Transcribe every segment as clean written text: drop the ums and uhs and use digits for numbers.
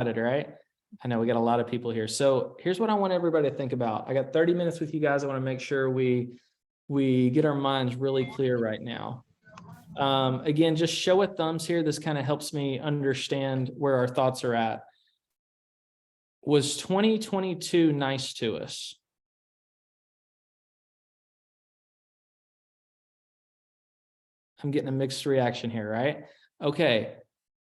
excited, right? I know we got a lot of people here. So here's what I want everybody to think about. I got 30 minutes with you guys. I want to make sure we get our minds really clear right now. Again, just show with thumbs here. This kind of helps me understand where our thoughts are at. Was 2022 nice to us? I'm getting a mixed reaction here, right? Okay.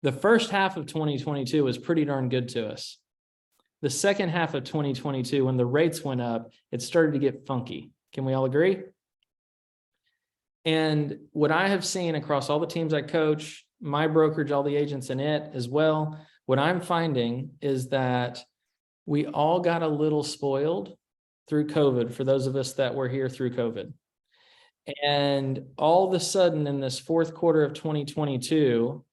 The first half of 2022 was pretty darn good to us. The second half of 2022, when the rates went up, it started to get funky. Can we all agree? And what I have seen across all the teams I coach, my brokerage, all the agents in it as well, what I'm finding is that we all got a little spoiled through COVID, for those of us that were here through COVID. And all of a sudden in this fourth quarter of 2022,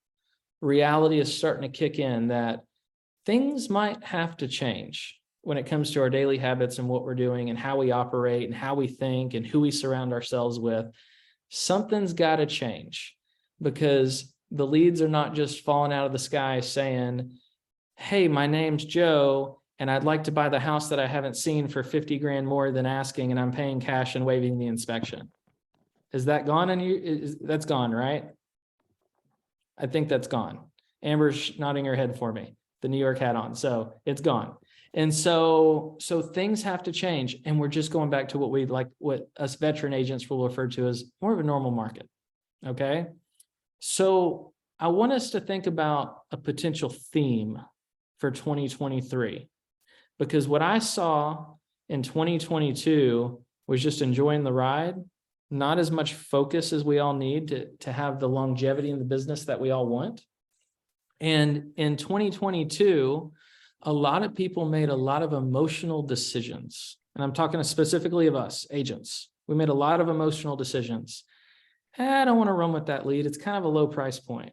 reality is starting to kick in that things might have to change when it comes to our daily habits and what we're doing and how we operate and how we think and who we surround ourselves with. Something's got to change, because the leads are not just falling out of the sky saying, hey, my name's Joe, and I'd like to buy the house that I haven't seen for 50 grand more than asking, and I'm paying cash and waiving the inspection. Is that gone? And that's gone, right? I think that's gone. Amber's nodding her head for me, the New York hat on. So it's gone. And so things have to change. And we're just going back to what us veteran agents will refer to as more of a normal market. Okay. So I want us to think about a potential theme for 2023, because what I saw in 2022 was just enjoying the ride, not as much focus as we all need to have the longevity in the business that we all want. And in 2022, a lot of people made a lot of emotional decisions. And I'm talking specifically of us, agents. We made a lot of emotional decisions. I don't want to run with that lead. It's kind of a low price point.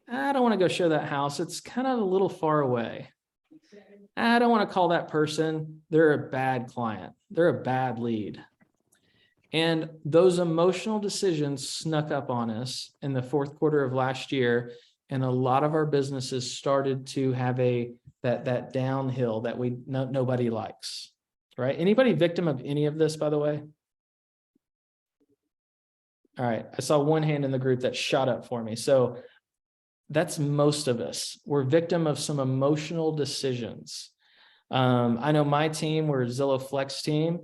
I don't want to go show that house. It's kind of a little far away. I don't want to call that person. They're a bad client. They're a bad lead. And those emotional decisions snuck up on us in the fourth quarter of last year. And a lot of our businesses started to have that downhill that nobody likes, right? Anybody victim of any of this, by the way? All right. I saw one hand in the group that shot up for me. So that's most of us. We're victim of some emotional decisions. I know my team, we're a Zillow Flex team.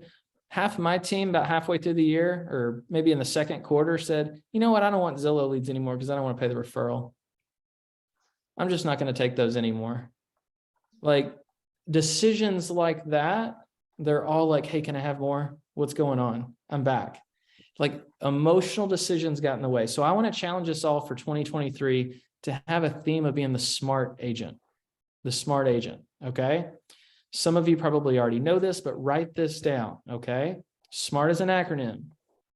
Half my team, about halfway through the year, or maybe in the second quarter, said, you know what? I don't want Zillow leads anymore because I don't want to pay the referral. I'm just not going to take those anymore. Like decisions like that, they're all like, hey, can I have more? What's going on? I'm back. Like emotional decisions got in the way. So I want to challenge us all for 2023 to have a theme of being the smart agent. The smart agent, okay? Some of you probably already know this, but write this down, okay? SMART is an acronym.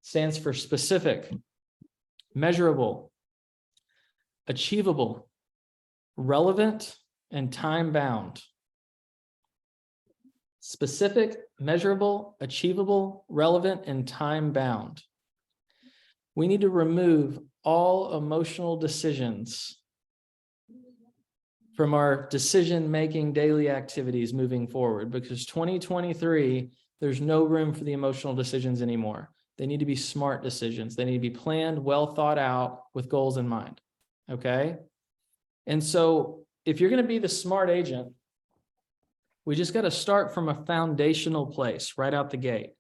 Stands for specific, measurable, achievable, relevant, and time-bound. Specific, measurable, achievable, relevant, and time-bound. We need to remove all emotional decisions from our decision-making daily activities moving forward, because 2023, there's no room for the emotional decisions anymore. They need to be smart decisions. They need to be planned, well thought out, with goals in mind, okay? And so if you're going to be the smart agent, we just got to start from a foundational place right out the gate.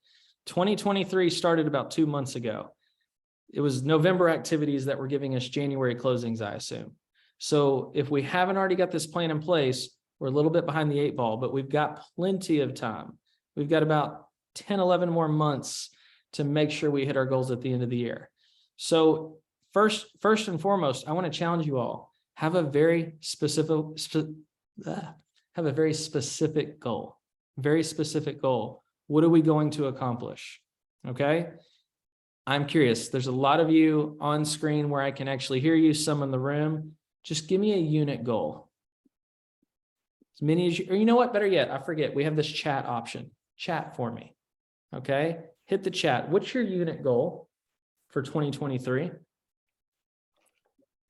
2023 started about 2 months ago. It was November activities that were giving us January closings, I assume. So if we haven't already got this plan in place, we're a little bit behind the 8 ball, but we've got plenty of time. We've got about 10, 11 more months to make sure we hit our goals at the end of the year. So first and foremost, I want to challenge you all. Have a very specific goal. Very specific goal. What are we going to accomplish? Okay. I'm curious. There's a lot of you on screen where I can actually hear you, some in the room. Just give me a unit goal. As many as you, or you know what, better yet, I forget, we have this chat option. Chat for me. Okay. Hit the chat. What's your unit goal for 2023?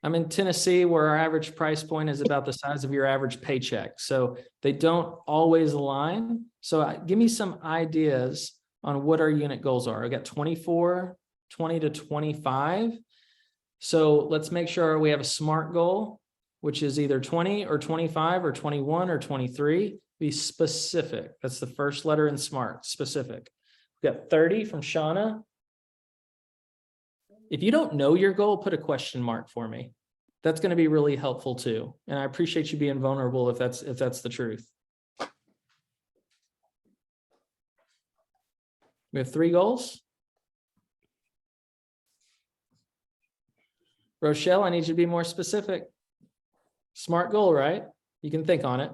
I'm in Tennessee, where our average price point is about the size of your average paycheck. So they don't always align. So give me some ideas on what our unit goals are. I got 24, 20 to 25. So let's make sure we have a SMART goal, which is either 20 or 25 or 21 or 23. Be specific. That's the first letter in SMART, specific. We got 30 from Shauna. If you don't know your goal, put a question mark for me. That's going to be really helpful too. And I appreciate you being vulnerable if that's the truth. We have 3 goals. Rochelle, I need you to be more specific. SMART goal, right? You can think on it.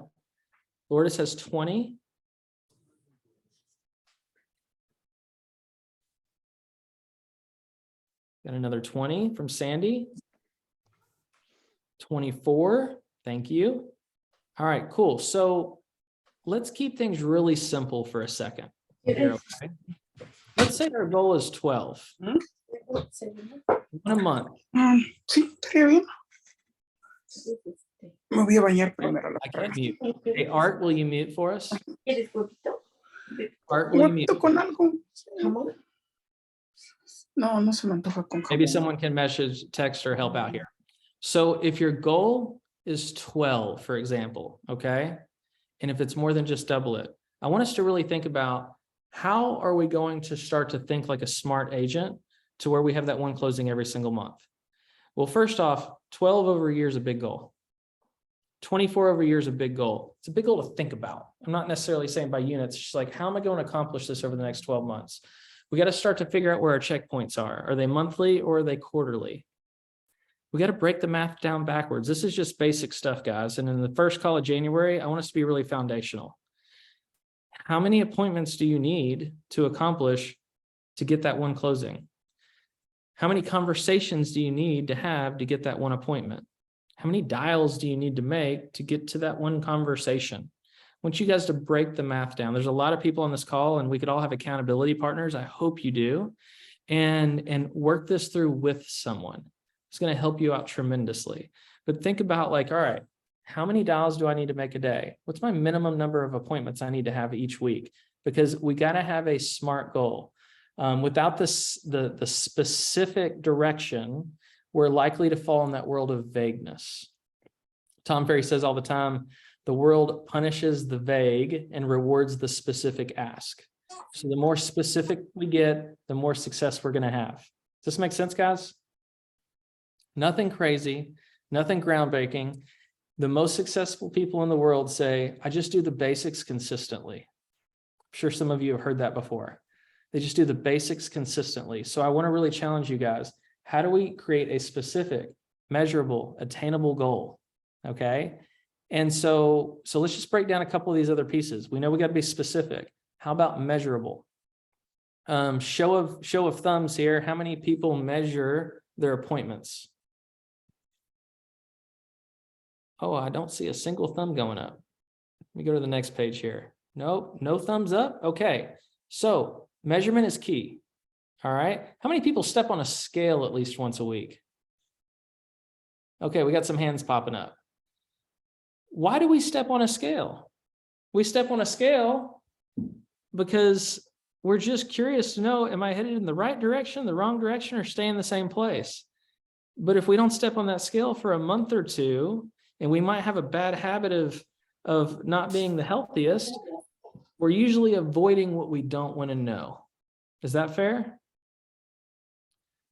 Lourdes has 20. Got another 20 from Sandy. 24. Thank you. All right, cool. So let's keep things really simple for a second. Here, okay? Let's say our goal is 12. One a month. Sí, estaría bien. Me voy a bañar primero. I can't mute. Hey, Art, will you mute for us? Art, will you mute? Con algo. No, no se me antoja con Maybe jamón. someone can message, text, or help out here. So if your goal is 12, for example, okay, and if it's more than just double it, I want us to really think about how are we going to start to think like a smart agent to where we have that one closing every single month. Well, first off, 12 over a year is a big goal. 24 over a year is a big goal. It's a big goal to think about. I'm not necessarily saying by units, just like, how am I going to accomplish this over the next 12 months? We got to start to figure out where our checkpoints are. Are they monthly or are they quarterly? We got to break the math down backwards. This is just basic stuff, guys. And in the first call of January, I want us to be really foundational. How many appointments do you need to accomplish to get that one closing? How many conversations do you need to have to get that one appointment? How many dials do you need to make to get to that one conversation? I want you guys to break the math down. There's a lot of people on this call, and we could all have accountability partners. I hope you do. And work this through with someone. It's going to help you out tremendously. But think about like, all right, how many dials do I need to make a day? What's my minimum number of appointments I need to have each week? Because we got to have a SMART goal. Without this, the specific direction, we're likely to fall in that world of vagueness. Tom Ferry says all the time, the world punishes the vague and rewards the specific ask. So the more specific we get, the more success we're going to have. Does this make sense, guys? Nothing crazy, nothing groundbreaking. The most successful people in the world say, I just do the basics consistently. I'm sure some of you have heard that before. They just do the basics consistently. So I want to really challenge you guys. How do we create a specific, measurable, attainable goal? Okay. And so let's just break down a couple of these other pieces. We know we got to be specific. How about measurable? Show of thumbs here. How many people measure their appointments? Oh, I don't see a single thumb going up. Let me go to the next page here. Nope, no thumbs up. Okay. So measurement is key. All right. How many people step on a scale at least once a week? Okay, we got some hands popping up. Why do we step on a scale? We step on a scale because we're just curious to know, am I headed in the right direction, the wrong direction, or stay in the same place? But if we don't step on that scale for a month or two, and we might have a bad habit of not being the healthiest, we're usually avoiding what we don't want to know. Is that fair?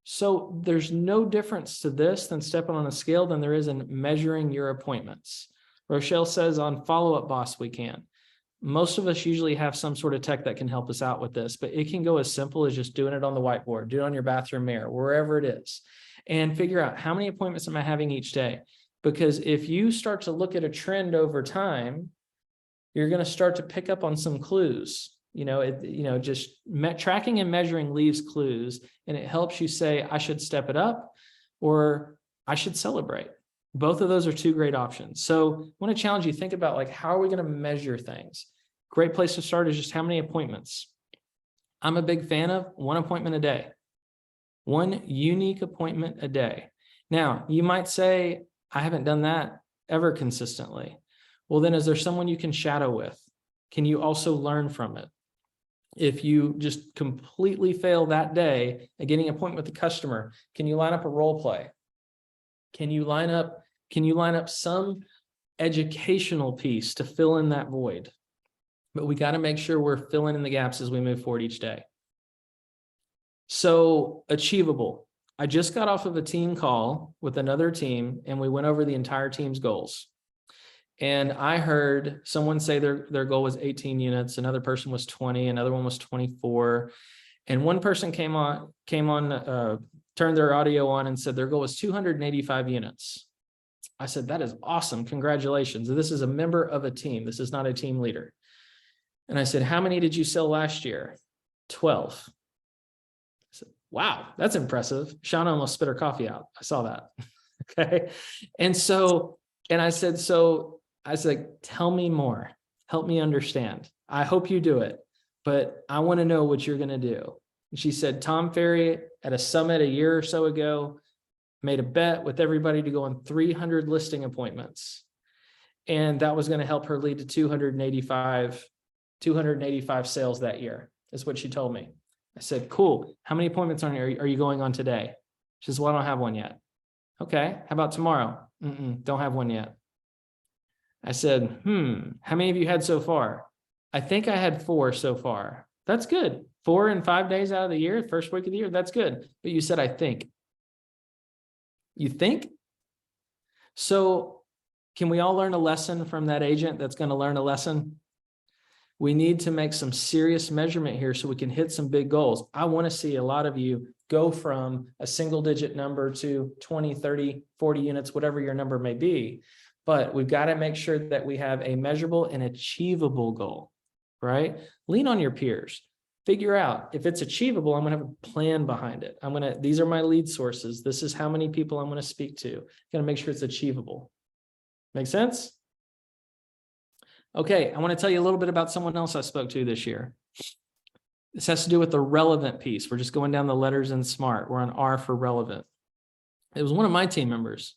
So there's no difference to this than stepping on a scale than there is in measuring your appointments. Rochelle says on Follow-Up Boss, we can. Most of us usually have some sort of tech that can help us out with this, but it can go as simple as just doing it on the whiteboard, do it on your bathroom mirror, wherever it is, and figure out how many appointments am I having each day? Because if you start to look at a trend over time, you're going to start to pick up on some clues. Just tracking and measuring leaves clues, and it helps you say, I should step it up or I should celebrate. Both of those are two great options. So I want to challenge you, think about like, how are we going to measure things? Great place to start is just how many appointments. I'm a big fan of one appointment a day, one unique appointment a day. Now, you might say, I haven't done that ever consistently. Well, then is there someone you can shadow with? Can you also learn from it? If you just completely fail that day at getting an appointment with the customer, can you line up a role play? Can you line up some educational piece to fill in that void? But we got to make sure we're filling in the gaps as we move forward each day. So achievable. I just got off of a team call with another team and we went over the entire team's goals. And I heard someone say their goal was 18 units, another person was 20, another one was 24. And one person came on, turned their audio on and said their goal was 285 units. I said, that is awesome. Congratulations. This is a member of a team. This is not a team leader. And I said, how many did you sell last year? 12. I said, wow, that's impressive. Shauna almost spit her coffee out. I saw that. Okay. And I said, tell me more. Help me understand. I hope you do it, but I want to know what you're going to do. And she said, Tom Ferry at a summit a year or so ago made a bet with everybody to go on 300 listing appointments. And that was going to help her lead to 285 sales that year. That's what she told me. I said, cool. How many appointments are you going on today? She says, well, I don't have one yet. Okay. How about tomorrow? Don't have one yet. I said, how many have you had so far? I think I had 4 so far. That's good. 4 in 5 days out of the year, first week of the year. That's good. But you said, I think. You think? So can we all learn a lesson from that agent that's going to learn a lesson? We need to make some serious measurement here so we can hit some big goals. I want to see a lot of you go from a single digit number to 20, 30, 40 units, whatever your number may be. But we've got to make sure that we have a measurable and achievable goal, right? Lean on your peers. Figure out if it's achievable, I'm going to have a plan behind it. These are my lead sources. This is how many people I'm going to speak to. Got to make sure it's achievable. Make sense? Okay, I want to tell you a little bit about someone else I spoke to this year. This has to do with the relevant piece. We're just going down the letters in SMART. We're on R for relevant. It was one of my team members.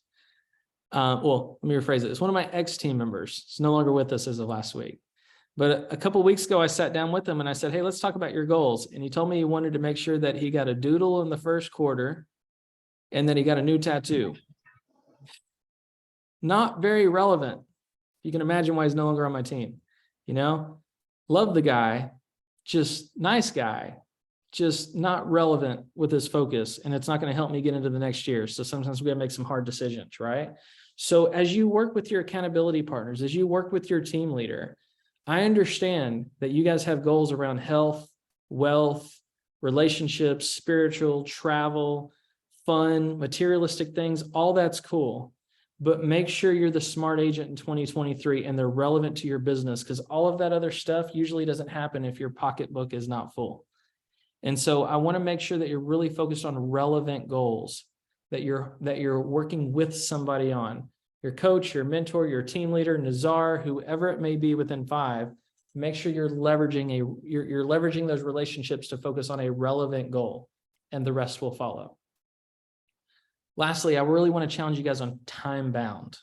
Well, let me rephrase it. It's one of my ex-team members. He's no longer with us as of last week. But a couple of weeks ago, I sat down with him and I said, hey, let's talk about your goals. And he told me he wanted to make sure that he got a doodle in the first quarter and that he got a new tattoo. Not very relevant. You can imagine why he's no longer on my team. Love the guy, just nice guy, just not relevant with his focus. And it's not going to help me get into the next year. So sometimes we got to make some hard decisions, right? So as you work with your accountability partners, as you work with your team leader, I understand that you guys have goals around health, wealth, relationships, spiritual, travel, fun, materialistic things. All that's cool. But make sure you're the smart agent in 2023 and they're relevant to your business, because all of that other stuff usually doesn't happen if your pocketbook is not full. And so I want to make sure that you're really focused on relevant goals, that you're working with somebody on. Your coach, your mentor, your team leader, Nazar, whoever it may be within 5, make sure you're leveraging those relationships to focus on a relevant goal, and the rest will follow. Lastly, I really want to challenge you guys on time bound.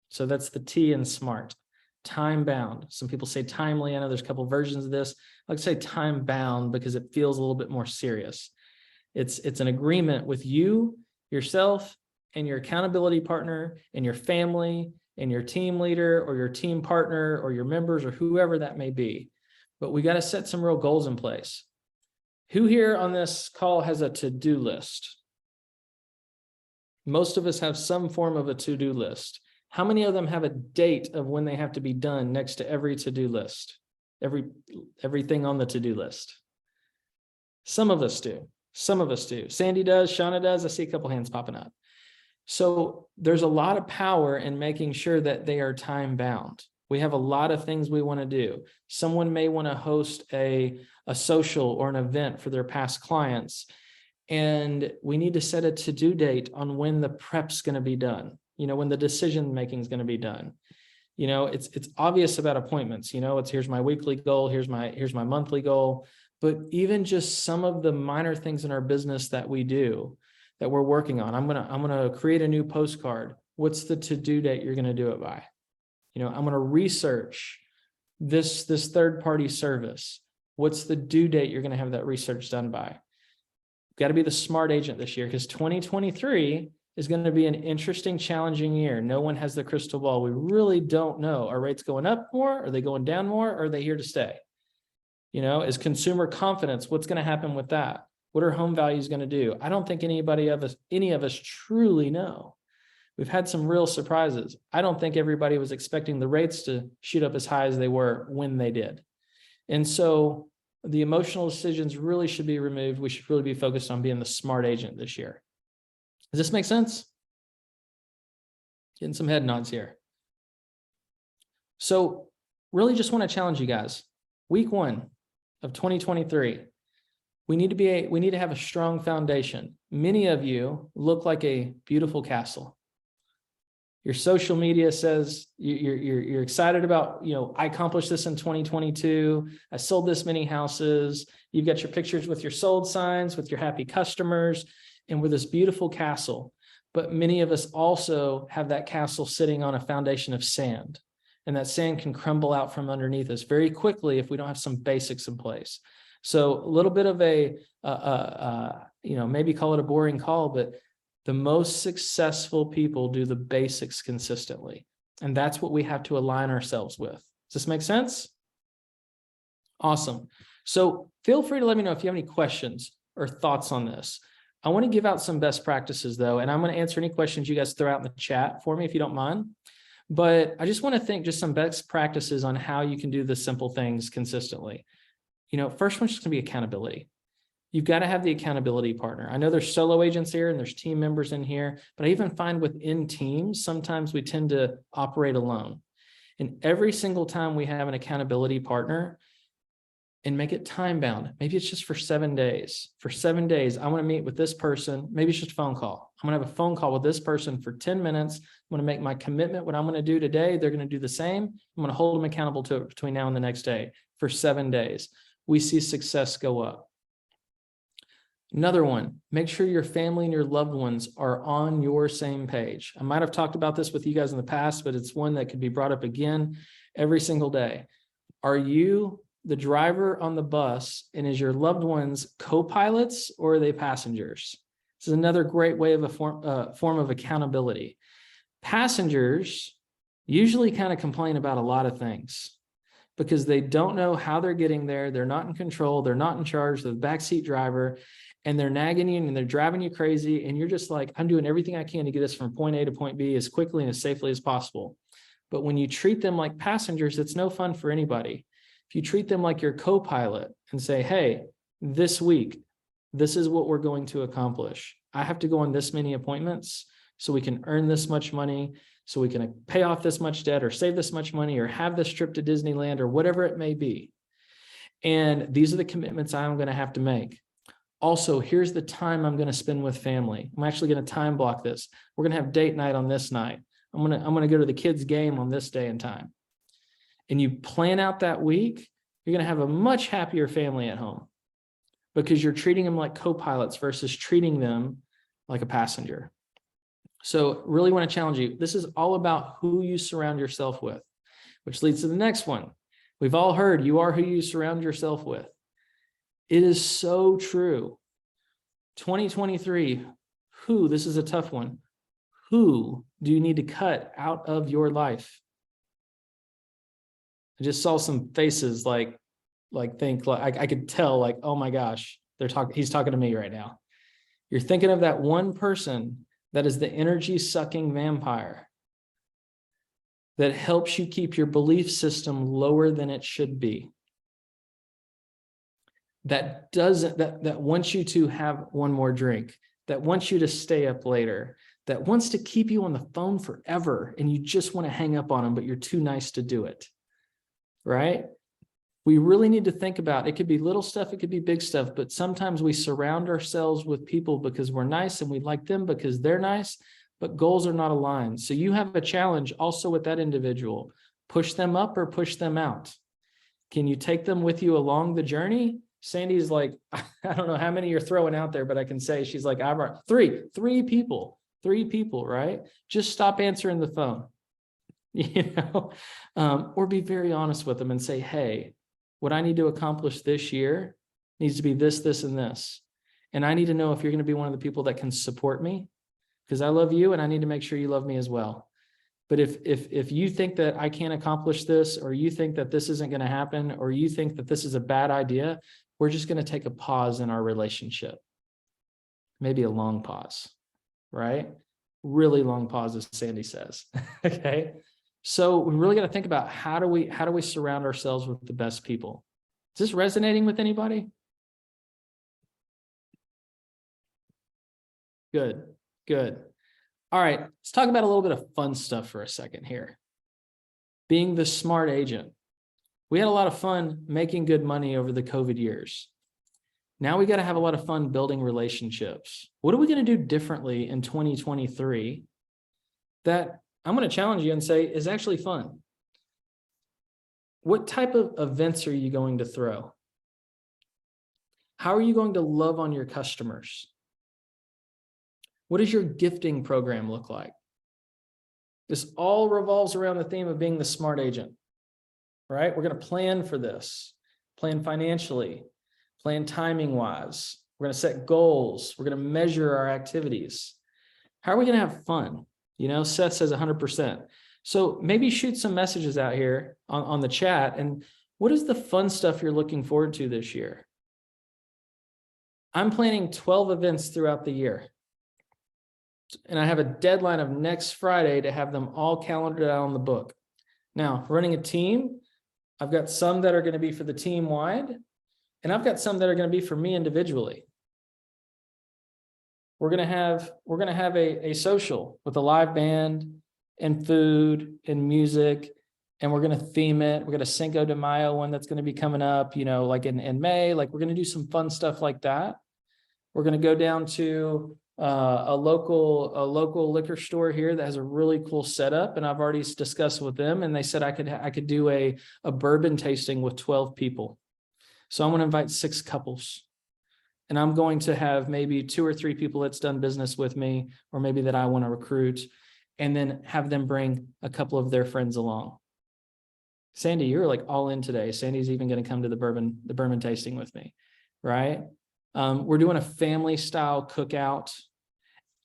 So that's the T in SMART, time bound. Some people say timely. I know there's a couple versions of this. I like to say time bound because it feels a little bit more serious. It's an agreement with you, yourself, and your accountability partner, and your family, and your team leader, or your team partner, or your members, or whoever that may be. But we got to set some real goals in place. Who here on this call has a to-do list? Most of us have some form of a to-do list. How many of them have a date of when they have to be done next to every to-do list? Everything on the to-do list. Some of us do. Some of us do. Sandy does. Shauna does. I see a couple hands popping up. So there's a lot of power in making sure that they are time bound. We have a lot of things we want to do. Someone may want to host a social or an event for their past clients. And we need to set a to-do date on when the prep's going to be done, when the decision making is going to be done. It's obvious about appointments, here's my weekly goal, here's my monthly goal. But even just some of the minor things in our business that we do, that we're working on. I'm gonna create a new postcard. What's the to-do date you're gonna do it by? You know, I'm gonna research this third-party service. What's the due date you're gonna have that research done by? Got to be the smart agent this year, because 2023 is going to be an interesting, challenging year. No one has the crystal ball. We really don't know. Are rates going up more? Are they going down more? Or are they here to stay? You know, is consumer confidence, what's going to happen with that? What are home values going to do? I don't think any of us truly know. We've had some real surprises. I don't think everybody was expecting the rates to shoot up as high as they were when they did. And so the emotional decisions really should be removed. We should really be focused on being the smart agent this year. Does this make sense? Getting some head nods here. So really just want to challenge you guys. Week 1 of 2023, we need to have a strong foundation. Many of you look like a beautiful castle. Your social media says you're excited about, you know, I accomplished this in 2022. I sold this many houses. You've got your pictures with your sold signs, with your happy customers, and we're this beautiful castle. But many of us also have that castle sitting on a foundation of sand, and that sand can crumble out from underneath us very quickly if we don't have some basics in place. So a little bit of a, you know, maybe call it a boring call, but the most successful people do the basics consistently. And that's what we have to align ourselves with. Does this make sense? Awesome. So feel free to let me know if you have any questions or thoughts on this. I want to give out some best practices though, and I'm going to answer any questions you guys throw out in the chat for me if you don't mind. But I just want to think just some best practices on how you can do the simple things consistently. You know, first one's just going to be accountability. You've got to have the accountability partner. I know there's solo agents here and there's team members in here, but I even find within teams, sometimes we tend to operate alone. And every single time we have an accountability partner, and make it time bound. Maybe it's just for 7 days. For 7 days, I want to meet with this person. Maybe it's just a phone call. I'm going to have a phone call with this person for 10 minutes. I'm going to make my commitment, what I'm going to do today. They're going to do the same. I'm going to hold them accountable to it between now and the next day for 7 days. We see success go up. Another one, make sure your family and your loved ones are on your same page. I might have talked about this with you guys in the past, but it's one that could be brought up again every single day. Are you the driver on the bus, and is your loved ones co-pilots or are they passengers? This is another great way of a form of accountability. Passengers usually kind of complain about a lot of things because they don't know how they're getting there. They're not in control. They're not in charge. They're the backseat driver, and they're nagging you and they're driving you crazy. And you're just like, I'm doing everything I can to get us from point A to point B as quickly and as safely as possible. But when you treat them like passengers, it's no fun for anybody. If you treat them like your co-pilot and say, hey, this week, this is what we're going to accomplish. I have to go on this many appointments so we can earn this much money, so we can pay off this much debt or save this much money or have this trip to Disneyland or whatever it may be. And these are the commitments I'm going to have to make. Also, here's the time I'm going to spend with family. I'm actually going to time block this. We're going to have date night on this night. I'm going to go to the kids' game on this day and time. And you plan out that week, you're going to have a much happier family at home because you're treating them like co-pilots versus treating them like a passenger. So really want to challenge you. This is all about who you surround yourself with, which leads to the next one. We've all heard you are who you surround yourself with. It is so true. 2023, this is a tough one. Who do you need to cut out of your life? I just saw some faces I could tell like, oh my gosh, he's talking to me right now. You're thinking of that one person that is the energy sucking vampire that helps you keep your belief system lower than it should be. That wants you to have one more drink, that wants you to stay up later, that wants to keep you on the phone forever and you just want to hang up on them, but you're too nice to do it. Right? We really need to think about, it could be little stuff, it could be big stuff, but sometimes we surround ourselves with people because we're nice and we like them because they're nice, but goals are not aligned. So you have a challenge also with that individual. Push them up or push them out. Can you take them with you along the journey? Sandy's like, I don't know how many you're throwing out there, but I can say she's like, I've three people, right? Just stop answering the phone, or be very honest with them and say, hey, what I need to accomplish this year needs to be this, this, and this. And I need to know if you're going to be one of the people that can support me, because I love you and I need to make sure you love me as well. But if you think that I can't accomplish this, or you think that this isn't going to happen, or you think that this is a bad idea, we're just going to take a pause in our relationship. Maybe a long pause, right? Really long pause, as Sandy says. Okay. So we really got to think about how do we surround ourselves with the best people? Is this resonating with anybody? Good, good. All right, let's talk about a little bit of fun stuff for a second here. Being the smart agent. We had a lot of fun making good money over the COVID years. Now we got to have a lot of fun building relationships. What are we going to do differently in 2023 that I'm going to challenge you and say is actually fun? What type of events are you going to throw? How are you going to love on your customers? What does your gifting program look like? This all revolves around the theme of being the smart agent, right? We're going to plan for this, plan financially, plan timing wise. We're going to set goals. We're going to measure our activities. How are we going to have fun? Seth says 100%. So maybe shoot some messages out here on the chat. And what is the fun stuff you're looking forward to this year? I'm planning 12 events throughout the year. And I have a deadline of next Friday to have them all calendared out on the book. Now, running a team, I've got some that are going to be for the team wide, and I've got some that are going to be for me individually. We're going to have a social with a live band and food and music, and we're going to theme it. We're going to Cinco de Mayo one that's going to be coming up, like in May. Like, we're going to do some fun stuff like that. We're going to go down to a local liquor store here that has a really cool setup, and I've already discussed with them, and they said I could do a bourbon tasting with 12 people. So I'm going to invite 6 couples, and I'm going to have maybe 2 or 3 people that's done business with me, or maybe that I want to recruit, and then have them bring a couple of their friends along. Sandy, you're like all in today. Sandy's even going to come to the bourbon tasting with me, right? We're doing a family style cookout.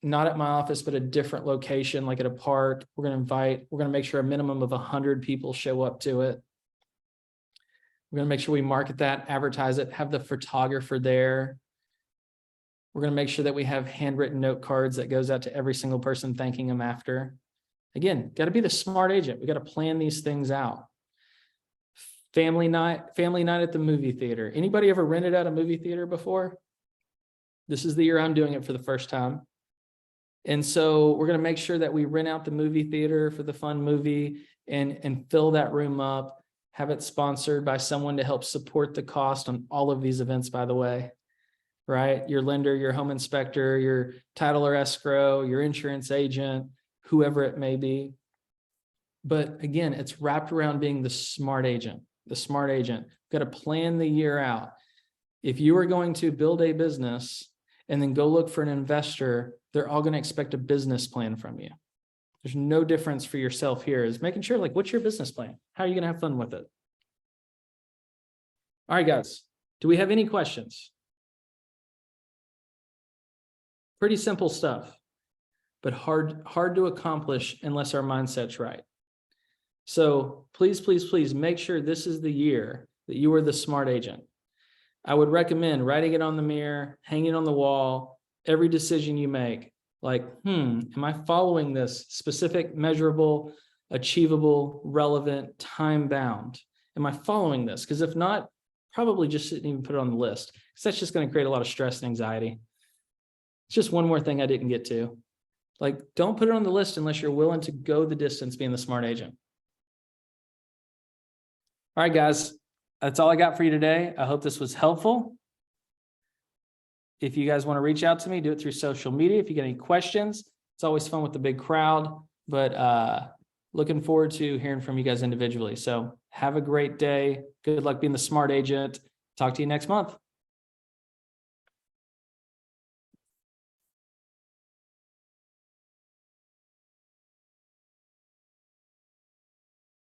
Not at my office, but a different location, like at a park. We're going to make sure a minimum of 100 people show up to it. We're going to make sure we market that, advertise it, have the photographer there. We're going to make sure that we have handwritten note cards that goes out to every single person thanking them after. Again, got to be the smart agent. We got to plan these things out. Family night at the movie theater. Anybody ever rented out a movie theater before? This is the year I'm doing it for the first time. And so we're going to make sure that we rent out the movie theater for the fun movie and fill that room up, have it sponsored by someone to help support the cost on all of these events, by the way, right? Your lender, your home inspector, your title or escrow, your insurance agent, whoever it may be. But again, it's wrapped around being the smart agent. The smart agent. We've got to plan the year out. If you are going to build a business and then go look for an investor, they're all going to expect a business plan from you. There's no difference for yourself here. Is making sure, like, what's your business plan? How are you going to have fun with it? All right, guys, do we have any questions? Pretty simple stuff, but hard to accomplish unless our mindset's right. So please, please, please make sure this is the year that you are the smart agent. I would recommend writing it on the mirror, hanging it on the wall, every decision you make, like, am I following this specific, measurable, achievable, relevant, time-bound? Am I following this? Because if not, probably just shouldn't even put it on the list, because that's just going to create a lot of stress and anxiety. It's just one more thing I didn't get to. Like, don't put it on the list unless you're willing to go the distance being the smart agent. All right, guys, that's all I got for you today. I hope this was helpful. If you guys want to reach out to me, do it through social media. If you get any questions, it's always fun with the big crowd, but looking forward to hearing from you guys individually. So have a great day. Good luck being the smart agent. Talk to you next month.